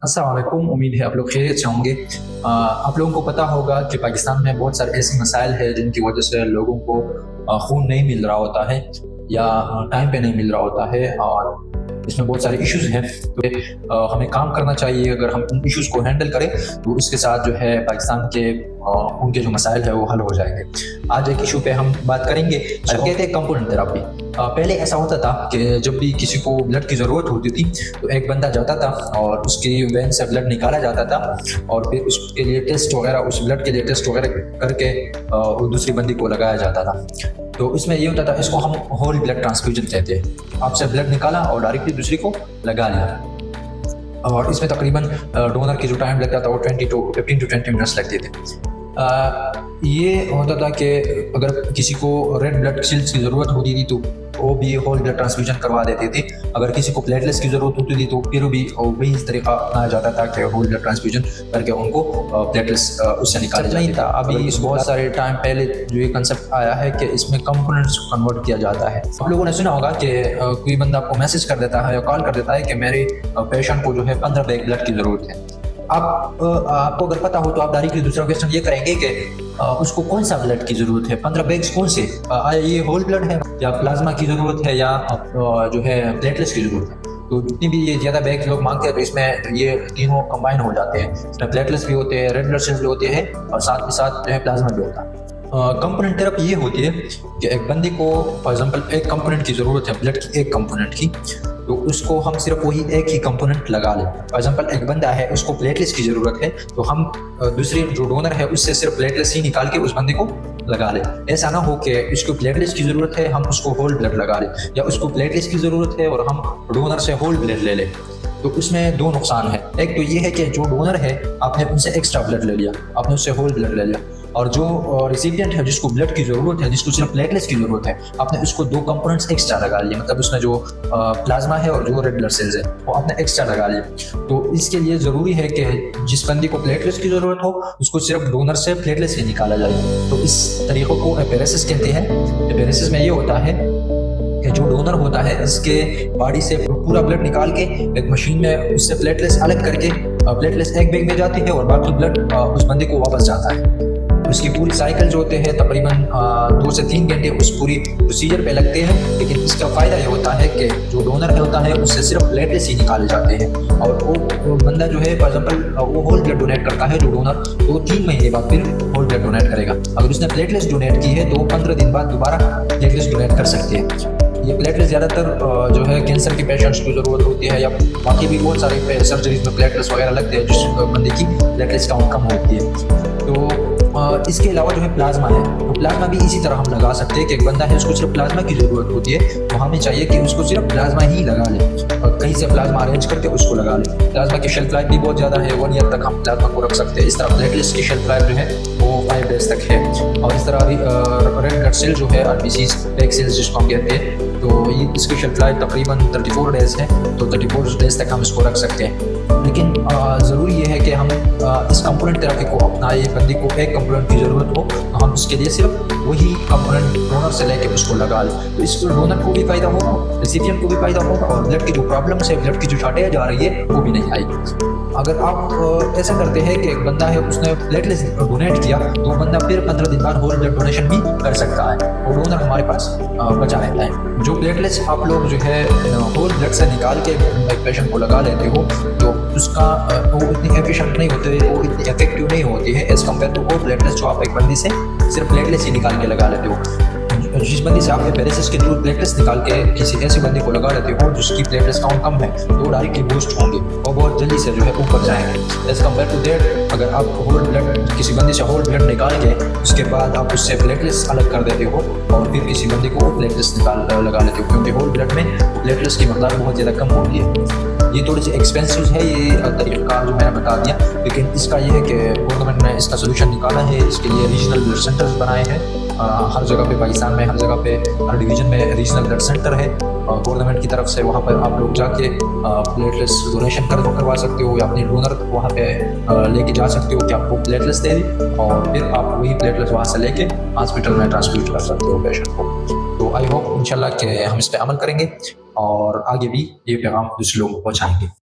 अस्सलाम वालेकुम। उम्मीद है आप लोग खैरियत से होंगे। आप लोगों को पता होगा कि पाकिस्तान में बहुत सारे ऐसे मसाइल हैं जिनकी वजह से लोगों को खून नहीं मिल रहा होता है या टाइम पे नहीं मिल रहा होता है, और इसमें बहुत सारे इश्यूज हैं। तो हमें काम करना चाहिए। अगर हम उन इश्यूज को हैंडल करें तो इसके साथ जो है पाकिस्तान के उनके जो मसाइल है वो हल हो जाएंगे। आज एक इशू पे हम बात करेंगे जो कहते हैं कंपोनेंट थेरेपी। पहले ऐसा होता था कि जब भी किसी को ब्लड की ज़रूरत होती थी तो एक बंदा जाता था और उसकी वैन से ब्लड निकाला जाता था और फिर उसके लिए टेस्ट वगैरह, उस ब्लड के लिए टेस्ट वगैरह करके दूसरी बंदी को लगाया जाता था। तो इसमें ये होता था, इसको हम होल ब्लड ट्रांसफ्यूजन कहते हैं। आपसे ब्लड निकाला और डायरेक्टली दूसरी को लगा लिया, और इसमें तकरीबन डोनर की जो टाइम लगता था वो 15 to 20 मिनट्स लगते थे। ये होता था कि अगर किसी को रेड ब्लड सेल्स की ज़रूरत होती थी तो वो भी होल ब्लड ट्रांसफ्यूजन करवा देते थे। अगर किसी को प्लेटलेट्स की ज़रूरत होती थी तो फिर भी वही तरीका अपनाया जाता था कि होल ब्लड ट्रांसफ्यूजन करके उनको प्लेटलेट्स उससे निकाले जाते था। अभी बहुत सारे टाइम पहले जो ये कंसेप्ट आया है कि इसमें कंपोनेंट्स को कन्वर्ट किया जाता है। आप लोगों ने सुना होगा कि कोई बंदा आपको मैसेज कर देता है या कॉल कर देता है कि मेरे पेशेंट को जो है 15 बैग ब्लड की ज़रूरत है। आपको अगर पता हो तो आप डायरेक्टली दूसरा क्वेश्चन ये करेंगे कि उसको कौन सा ब्लड की ज़रूरत है, 15 बैग्स कौन से, ये होल ब्लड है या प्लाज्मा की ज़रूरत है या जो है प्लेटलेट्स की ज़रूरत है। तो जितनी भी ये ज़्यादा बैग्स लोग मांगते हैं तो इसमें ये तीनों कंबाइन हो जाते हैं। इसमें प्लेटलेट्स भी होते हैं, रेड ब्लड सेल्स भी होते हैं और साथ ही साथ जो है प्लाज्मा भी होता है। कंपोनेंट थेरेपी ये होती है कि एक बंदे को फॉर एग्जांपल एक कंपोनेंट की ज़रूरत है, ब्लड की एक कंपोनेंट की, तो उसको हम सिर्फ वही एक ही कंपोनेंट लगा लें। फॉर एग्जांपल एक बंदा है, उसको प्लेटलेट्स की ज़रूरत है, तो हम दूसरे जो डोनर है उससे सिर्फ प्लेटलेट्स ही निकाल के उस बंदे को लगा लें। ऐसा ना हो कि उसको प्लेटलेट्स की ज़रूरत है हम उसको होल ब्लड लगा लें, या उसको प्लेटलेट्स की ज़रूरत है और हम डोनर से होल ब्लड ले लें। तो उसमें दो नुकसान है। एक तो ये है कि जो डोनर है आपने उनसे एक्स्ट्रा ब्लड ले लिया, आपने उससे होल ब्लड ले लिया, और जो रिसिपिएंट है जिसको ब्लड की ज़रूरत है, जिसको सिर्फ प्लेटलेट्स की ज़रूरत है, आपने उसको दो कंपोनेंट्स एक्स्ट्रा लगा लिए। मतलब उसमें जो प्लाज्मा है और जो रेड ब्लड सेल्स है वो आपने एक्स्ट्रा लगा लिए। तो इसके लिए ज़रूरी है कि जिस बंदी को प्लेटलेट्स की ज़रूरत हो उसको सिर्फ डोनर से प्लेटलेट्स ही निकाला जाए। तो इस तरीक़ों को एपेरेसिस कहते हैं। एपेरेसिस में ये होता है कि जो डोनर होता है इसके बॉडी से पूरा ब्लड निकाल के एक मशीन में उससे प्लेटलेट्स अलग करके प्लेटलेट्स एक बैग में जाती है और बाकी ब्लड उस बंदे को वापस जाता है। उसकी पूरी साइकिल जो होते हैं तकरीबन 2 से 3 घंटे उस पूरी प्रोसीजर पे लगते हैं। लेकिन इसका फ़ायदा ये होता है कि जो डोनर होता है उससे सिर्फ प्लेटलेट्स ही निकाले जाते हैं, और वो बंदा जो है फॉर एग्जांपल वो होल ब्लड डोनेट करता है जो डोनर, तो 3 महीने बाद फिर होल ब्लड डोनेट करेगा। अगर उसने प्लेटलेट्स डोनेट की है तो 15 दिन बाद दोबारा प्लेटलेट्स डोनेट कर सकते हैं। ये प्लेटलेट्स ज़्यादातर जो है कैंसर के पेशेंट्स को ज़रूरत होती है, या बाकी भी बहुत सारे सर्जरीज में प्लेटलेट्स वगैरह लगते हैं जिस बंदे की प्लेटलेट्स काउंट कम होती है। तो इसके अलावा जो है प्लाज्मा है, तो प्लाज्मा भी इसी तरह हम लगा सकते हैं कि एक बंदा है उसको सिर्फ प्लाज्मा की ज़रूरत होती है, तो हमें चाहिए कि उसको सिर्फ प्लाज्मा ही लगा लें और कहीं से प्लाज्मा अरेंज करके उसको लगा लें। प्लाज्मा की शेल्फ लाइफ भी बहुत ज़्यादा है, 1 ईयर तक हम प्लाज्मा को रख सकते हैं। इस तरह प्लेटलेट्स की शेल्फ लाइफ जो है वो 5 डेज तक है। और इस तरह रेड ब्लड सेल जो है RBCs ब्लैक सेल्स जिसको हम कहते हैं, तो ये इसकी शेल्फ लाइफ तकरीबन 34 डेज है, तो 34 डेज तक हम इसको रख सकते हैं। लेकिन ज़रूरी ये है कि हम इस कंपोनेंट थेरेपी को अपनाए। बंदी को एक कंपोनेंट की ज़रूरत हो तो हम उसके लिए सिर्फ वही कंपोनेंट डोनर से लेके उसको लगा लें, तो इस डोनर को भी फ़ायदा होगा, रिसिपिएंट को भी फ़ायदा होगा, और ब्लड की जो प्रॉब्लम्स है, ब्लड की जो शॉर्टेज आ रही है वो भी नहीं आएगी। अगर आप ऐसा करते हैं कि एक बंदा है उसने प्लेटलेट्स डोनेट किया तो बंदा फिर 15 दिन बाद होल ब्लड डोनेशन भी कर सकता है, और डोनर हमारे पास बचा रहता है। जो प्लेटलेट्स आप लोग जो है होल ब्लड से निकाल के एक पेशेंट को लगा लेते हो तो उसका वो इतनी एफिशिएंट नहीं होते, वो इतनी इफेक्टिव नहीं होती है एज़ कम्पेयर टू वो प्लेटलेट्स जो आप एक बंदी से सिर्फ प्लेटलेट्स ही निकाल के लगा लेते हो। जिस बंदी से आप एपेरेसिस के थ्रू प्लेटलेट्स निकाल के किसी ऐसे बंदे को लगा लेते हो जिसकी प्लेटलेट्स काउंट कम है, तो डायरेक्टली बूस्ट होंगे और बहुत जल्दी से जो है ऊपर जाएंगे एज़ कम्पेयर टू दैट। अगर आप होल ब्लड किसी बंदे से होल ब्लड निकाल के उसके बाद आप उससे प्लेटलेट्स अलग कर देते हो और फिर किसी बंदे को प्लेटलेट्स लगा लेते हो, क्योंकि होल ब्लड में प्लेटलेट्स की मकदार बहुत ज़्यादा कम होती है। ये थोड़ी सी एक्सपेंसिव है ये तरीका जो मैंने बता दिया, लेकिन इसका ये है कि गवर्नमेंट ने इसका सोल्यूशन निकाला है। इसके लिए रीजनल ब्लड सेंटर्स बनाए हैं हर जगह पे, पाकिस्तान में हर जगह पे, हर डिवीज़न में रीजनल ब्लड सेंटर है गवर्नमेंट की तरफ से। वहाँ पर आप लोग जाके प्लेटलेट्स डोनेशन करवा सकते हो, या अपने डोनर वहाँ पे लेके जा सकते हो कि आपको प्लेटलेट्स दे दें, और फिर आप वही प्लेटलेट्स वहाँ से लेके हॉस्पिटल में ट्रांसफ्यूज कर सकते हो पेशेंट को। तो आई होप इंशाल्लाह कि हम इस पर अमल करेंगे और आगे भी ये पैगाम दूसरे लोगों को पहुँचाएंगे।